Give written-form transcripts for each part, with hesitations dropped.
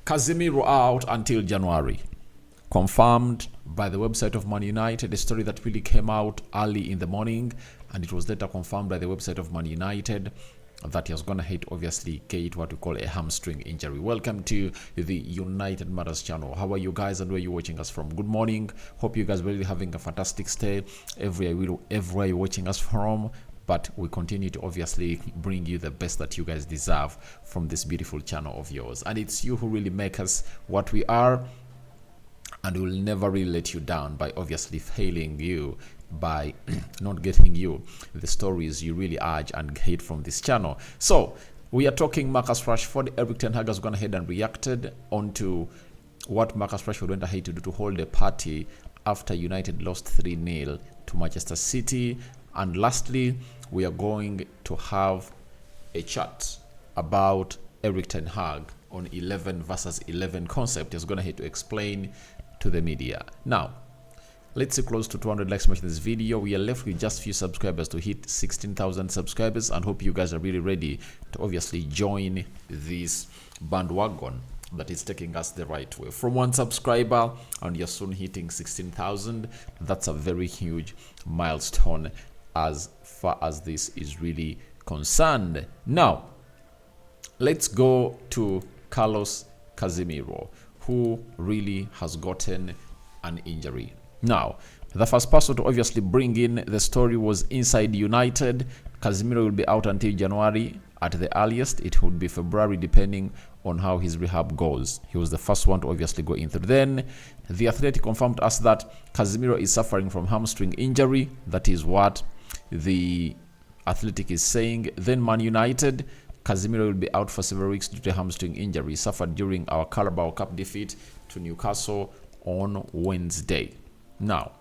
Casemiro out until January. Confirmed by the website of Man United, a story that really came out early in the morning, and it was later confirmed by the website of Man United that he was going to hit, obviously, get what we call a hamstring injury. Welcome to the United Matters channel. How are you guys and where are you watching us from? Good morning. Hope you guys are really having a fantastic stay everywhere you're watching us from. But we continue to obviously bring you the best that you guys deserve from this beautiful channel of yours. And it's you who really make us what we are. And we'll never really let you down by obviously failing you by not getting you the stories you really urge and hate from this channel. So we are talking Marcus Rashford. Eric Ten Hag has gone ahead and reacted onto what Marcus Rashford went ahead to do to hold a party after United lost 3-0 to Manchester City. And lastly, we are going to have a chat about Eric Ten Hag on 11 versus 11 concept. He's going to explain to the media. Now, let's see close to 200 likes much in this video. We are left with just few subscribers to hit 16,000 subscribers, and hope you guys are really ready to obviously join this bandwagon that is taking us the right way. From 1 subscriber and you're soon hitting 16,000. That's a very huge milestone as far as this is really concerned. Now, let's go to Carlos Casemiro, who really has gotten an injury. Now, the first person to obviously bring in the story was Inside United. Casemiro will be out until January at the earliest. It would be February depending on how his rehab goes. He was the first one to obviously go in. Then, The Athletic confirmed us that Casemiro is suffering from hamstring injury. That is what The Athletic is saying. Then Man United, Casemiro will be out for several weeks due to hamstring injury suffered during our Carabao Cup defeat to Newcastle on Wednesday. Now,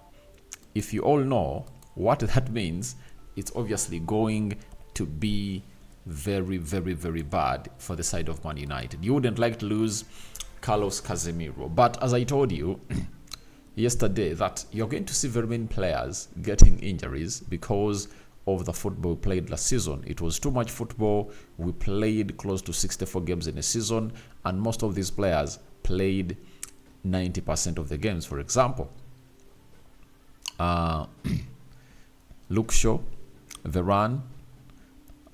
if you all know what that means, it's obviously going to be very, very, very bad for the side of Man United. You wouldn't like to lose Carlos Casemiro. But as I told you yesterday, that you're going to see very many players getting injuries because of the football played last season. It was too much football. We played close to 64 games in a season, and most of these players played 90% of the games. For example, Luke Shaw, Varane,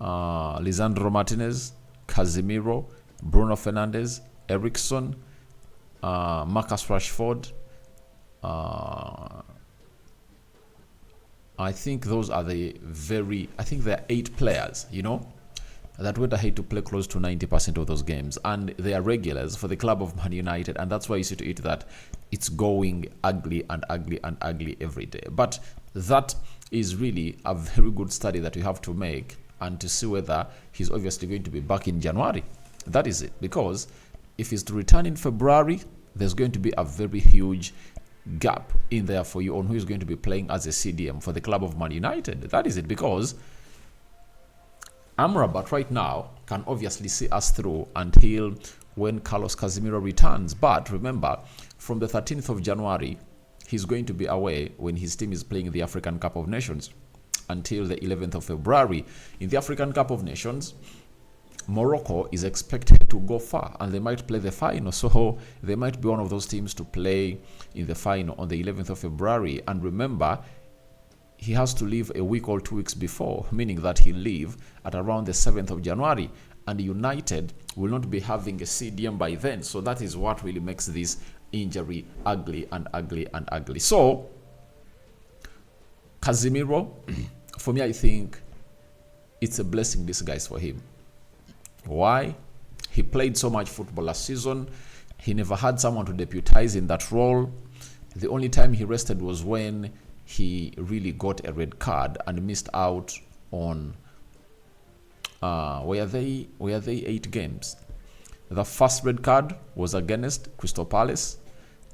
Lisandro Martinez, Casemiro, Bruno Fernandes, Eriksson, Marcus Rashford. I think those are there are 8 players, that went ahead to play close to 90% of those games, and they are regulars for the club of Man United, and that's why you see to it that it's going ugly and ugly and ugly every day. But that is really a very good study that we have to make and to see whether he's obviously going to be back in January. That is it, because if he's to return in February, there's going to be a very huge gap in there for you on who is going to be playing as a CDM for the club of Man United. That is it, because Amrabat right now can obviously see us through until when Carlos Casemiro returns. But remember, from the 13th of January, he's going to be away when his team is playing the African Cup of Nations until the 11th of February. In the African Cup of Nations, Morocco is expected to go far, and they might play the final. So they might be one of those teams to play in the final on the 11th of February. And remember, he has to leave a week or 2 weeks before, meaning that he'll leave at around the 7th of January. And United will not be having a CDM by then. So that is what really makes this injury ugly and ugly and ugly. So, Casemiro, for me, I think it's a blessing disguise for him. Why? He played so much football last season. He never had someone to deputize in that role. The only time he rested was when he really got a red card and missed out on were they 8 games. The first red card was against Crystal Palace.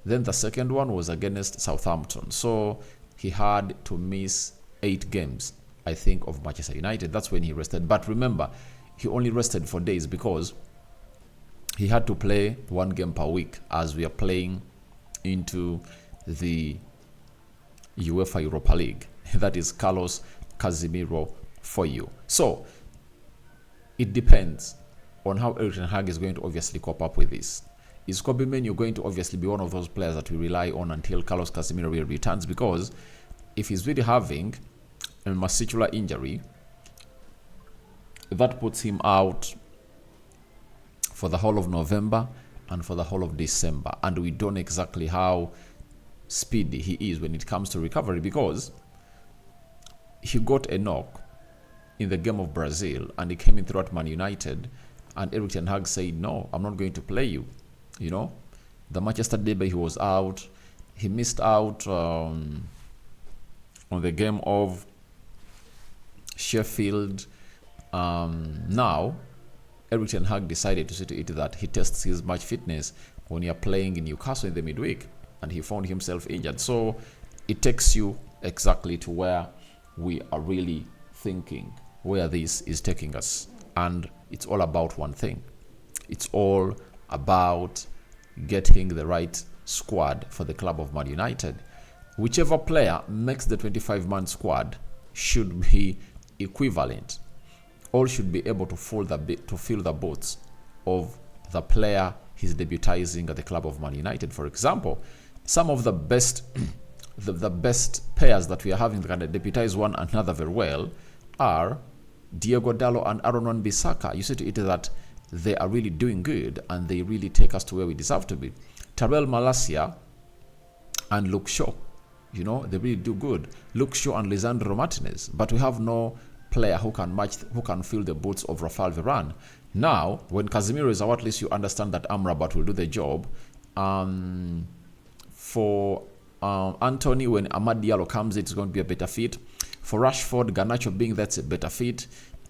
Then the second one was against Southampton. So he had to miss 8 games, I think, of Manchester United. That's when he rested. But remember, he only rested for days because he had to play 1 game per week as we are playing into the UEFA Europa League. That is Carlos Casemiro for you. So it depends on how Eric Ten Hag is going to obviously cope up with this. is Kobe Mainoo going to obviously be one of those players that we rely on until Carlos Casemiro really returns? Because if he's really having a muscular injury, that puts him out for the whole of November and for the whole of December. And we don't know exactly how speedy he is when it comes to recovery, because he got a knock in the game of Brazil and he came in throughout Man United, and Erik ten Hag said, no, I'm not going to play you. You know, the Manchester derby, he was out. He missed out on the game of Sheffield. Now, Erik ten Hag decided to see to it that he tests his match fitness when you're playing in Newcastle in the midweek, and he found himself injured. So it takes you exactly to where we are really thinking, where this is taking us. And it's all about one thing. It's all about getting the right squad for the club of Man United. Whichever player makes the 25-man squad should be equivalent. All should be able to fill the boots of the player he's debutizing at the club of Man United. For example, some of the best the best players that we are having that can debutize one another very well are Diego Dallo and Aaron Wan-Bissaka. You see to it that they are really doing good and they really take us to where we deserve to be. Tyrell Malacia and Luke Shaw, you know, they really do good. Luke Shaw and Lisandro Martinez, but we have no player who can fill the boots of Rafael Varane. Now, when Casemiro is out, at least you understand that Amrabat will do the job. For Anthony, when Amad Diallo comes, it's going to be a better fit. For Rashford, Garnacho being that's a better fit.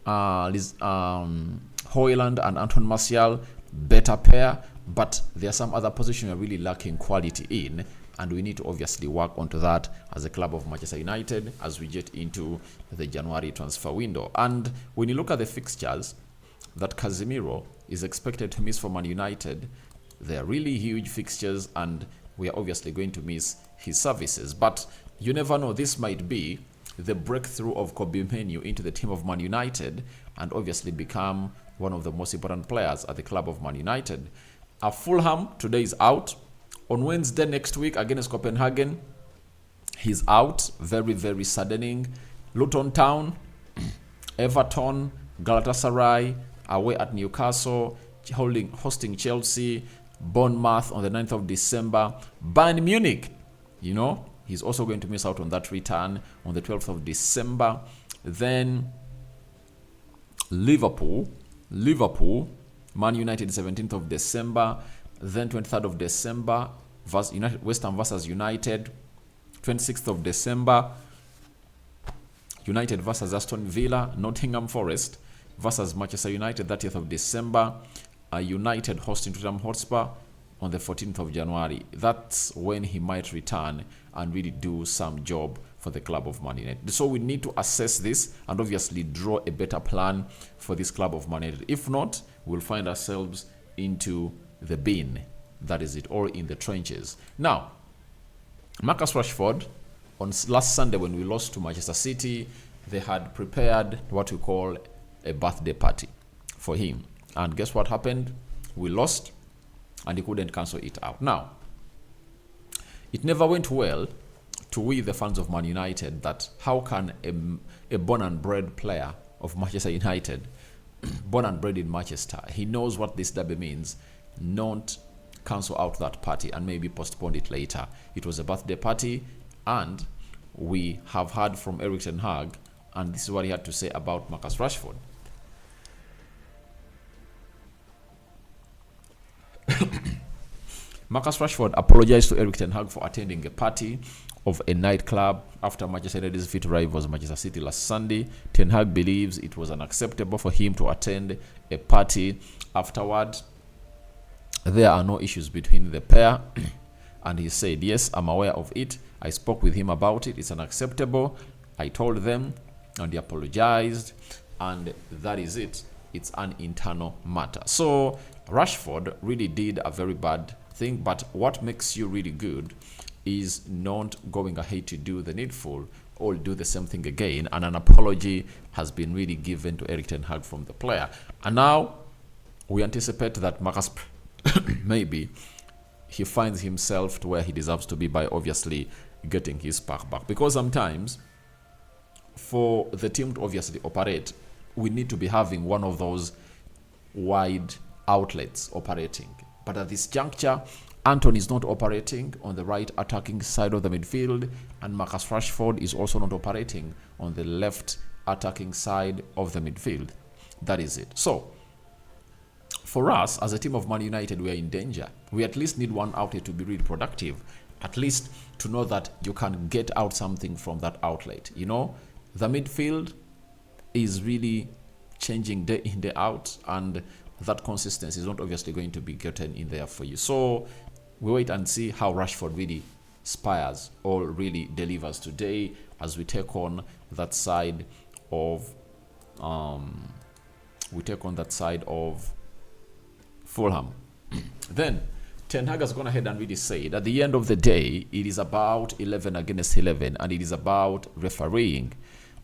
Højlund and Anton Martial, better pair. But there are some other positions we're really lacking quality in, and we need to obviously work onto that as a club of Manchester United as we get into the January transfer window. And when you look at the fixtures that Casemiro is expected to miss for Man United, they are really huge fixtures, and we are obviously going to miss his services. But you never know, this might be the breakthrough of Kobe Mainoo into the team of Man United and obviously become one of the most important players at the club of Man United. Fulham today is out. On Wednesday next week against Copenhagen, he's out. Very, very saddening. Luton Town, Everton, Galatasaray, away at Newcastle, hosting Chelsea, Bournemouth on the 9th of December. Bayern Munich, you know, he's also going to miss out on that return on the 12th of December. Then Liverpool, Man United 17th of December. Then 23rd of December, West Ham versus United. 26th of December, United versus Aston Villa. Nottingham Forest versus Manchester United, 30th of December. United hosting Tottenham Hotspur on the 14th of January. That's when he might return and really do some job for the club of Man United. So we need to assess this and obviously draw a better plan for this club of Man United. If not, we'll find ourselves into the bin. That is it, or in the trenches. Now, Marcus Rashford, on last Sunday when we lost to Manchester City, they had prepared what we call a birthday party for him. And guess what happened? We lost, and he couldn't cancel it out. Now, it never went well to we, the fans of Man United, that how can a born and bred player of Manchester United, born and bred in Manchester, he knows what this derby means, not cancel out that party and maybe postpone it later. It was a birthday party, and we have heard from Erik ten Hag, and this is what he had to say about Marcus Rashford. Marcus Rashford apologized to Erik ten Hag for attending a party of a nightclub after Manchester United's defeat rivals Manchester City last Sunday. Ten Hag believes it was unacceptable for him to attend a party afterward. There are no issues between the pair, and he said, yes, I'm aware of it. I spoke with him about it. It's unacceptable. I told them, and he apologized, and that is it. It's an internal matter. So Rashford really did a very bad thing, but what makes you really good is not going ahead to do the needful or do the same thing again, and an apology has been really given to Erik ten Hag from the player. And now we anticipate that Marcus maybe he finds himself to where he deserves to be by obviously getting his spark back. Because sometimes for the team to obviously operate, we need to be having one of those wide outlets operating. But at this juncture, Anton is not operating on the right attacking side of the midfield, and Marcus Rashford is also not operating on the left attacking side of the midfield. That is it. So, for us, as a team of Man United, we are in danger. We at least need one outlet to be really productive, at least to know that you can get out something from that outlet. You know, the midfield is really changing day in, day out, and that consistency is not obviously going to be gotten in there for you. So we wait and see how Rashford really spires or really delivers today as we take on that side of Fulham. Then Ten Hag has gone ahead and really said at the end of the day, it is about 11 against 11, and it is about refereeing.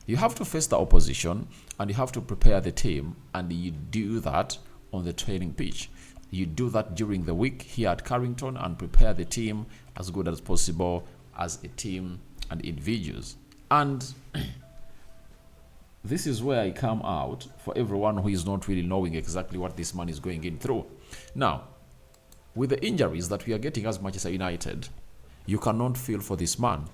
You have to face the opposition and you have to prepare the team, and you do that on the training pitch. You do that during the week here at Carrington and prepare the team as good as possible as a team and individuals. And this is where I come out for everyone who is not really knowing exactly what this man is going in through. Now, with the injuries that we are getting as Manchester United, you cannot feel for this man.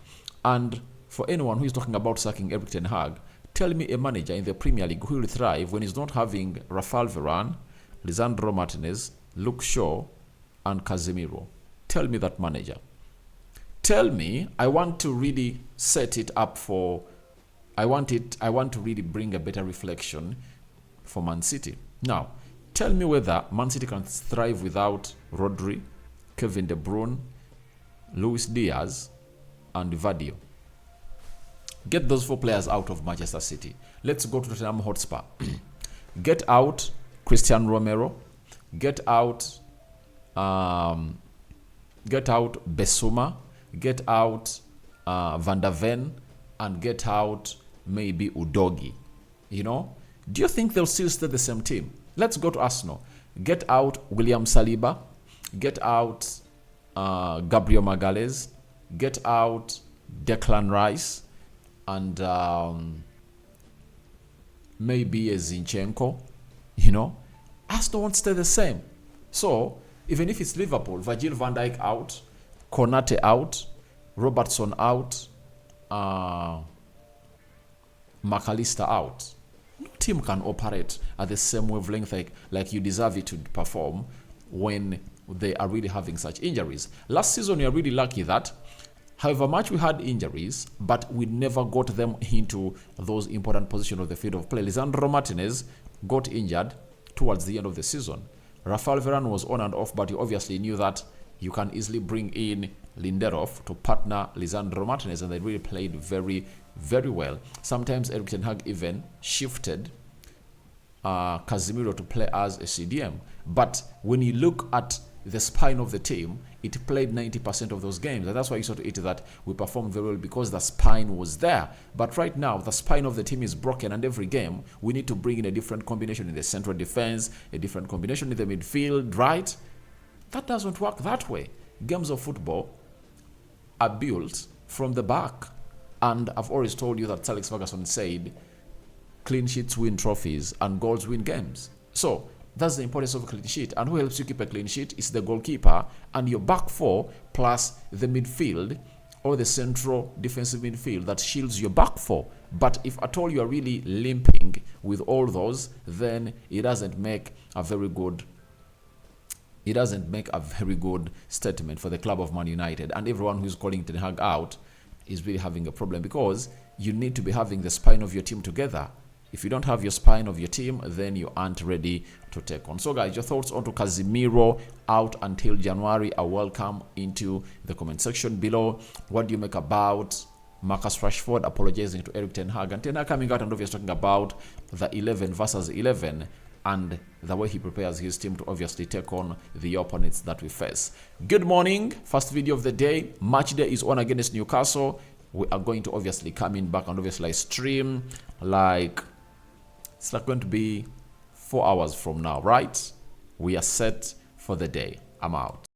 And for anyone who is talking about sacking Erik ten Hag, tell me a manager in the Premier League who will thrive when he's not having Rafael Varane, Lisandro Martinez, Luke Shaw, and Casemiro. Tell me that manager. Tell me, I want to really set it up for, I want to really bring a better reflection for Man City. Now, tell me whether Man City can thrive without Rodri, Kevin De Bruyne, Luis Diaz, and Vadio. Get those 4 players out of Manchester City. Let's go to Tottenham Hotspur. Get out Christian Romero. Get out Besuma. Get out Van der Ven, and get out maybe Udogi. You know, do you think they'll still stay the same team? Let's go to Arsenal. Get out William Saliba. Get out Gabriel Magalhaes. Get out Declan Rice, and maybe a Zinchenko. You know, Arsenal won't stay the same. So even if it's Liverpool, Virgil van Dijk out, Konate out, Robertson out, McAllister out. No team can operate at the same wavelength like you deserve it to perform when they are really having such injuries. Last season, we are really lucky that however much we had injuries, but we never got them into those important positions of the field of play. Lisandro Martinez got injured towards the end of the season. Rafael Varane was on and off, but you obviously knew that you can easily bring in Lindelof to partner Lisandro Martinez, and they really played very, very well. Sometimes Erik ten Hag even shifted Casemiro to play as a CDM. But when you look at the spine of the team, it played 90% of those games. And that's why you saw to it that we performed very well, because the spine was there. But right now, the spine of the team is broken, and every game, we need to bring in a different combination in the central defense, a different combination in the midfield, right? That doesn't work that way. Games of football are built from the back. And I've always told you that Sir Alex Ferguson said, clean sheets win trophies and goals win games. So that's the importance of a clean sheet. And who helps you keep a clean sheet is the goalkeeper and your back 4 plus the midfield or the central defensive midfield that shields your back 4. But if at all you are really limping with all those, then it doesn't make a very good statement for the club of Man United. And everyone who's calling Ten Hag out is really having a problem, because you need to be having the spine of your team together. If you don't have your spine of your team, then you aren't ready to take on. So guys, your thoughts on to Casemiro out until January are welcome into the comment section below. What do you make about Marcus Rashford apologizing to Erik ten Hag, and Ten Hag coming out and obviously talking about the 11 versus 11 and the way he prepares his team to obviously take on the opponents that we face. Good morning. First video of the day. Match day is on against Newcastle. We are going to obviously come in back and obviously stream it's like going to be 4 hours from now, right? We are set for the day. I'm out.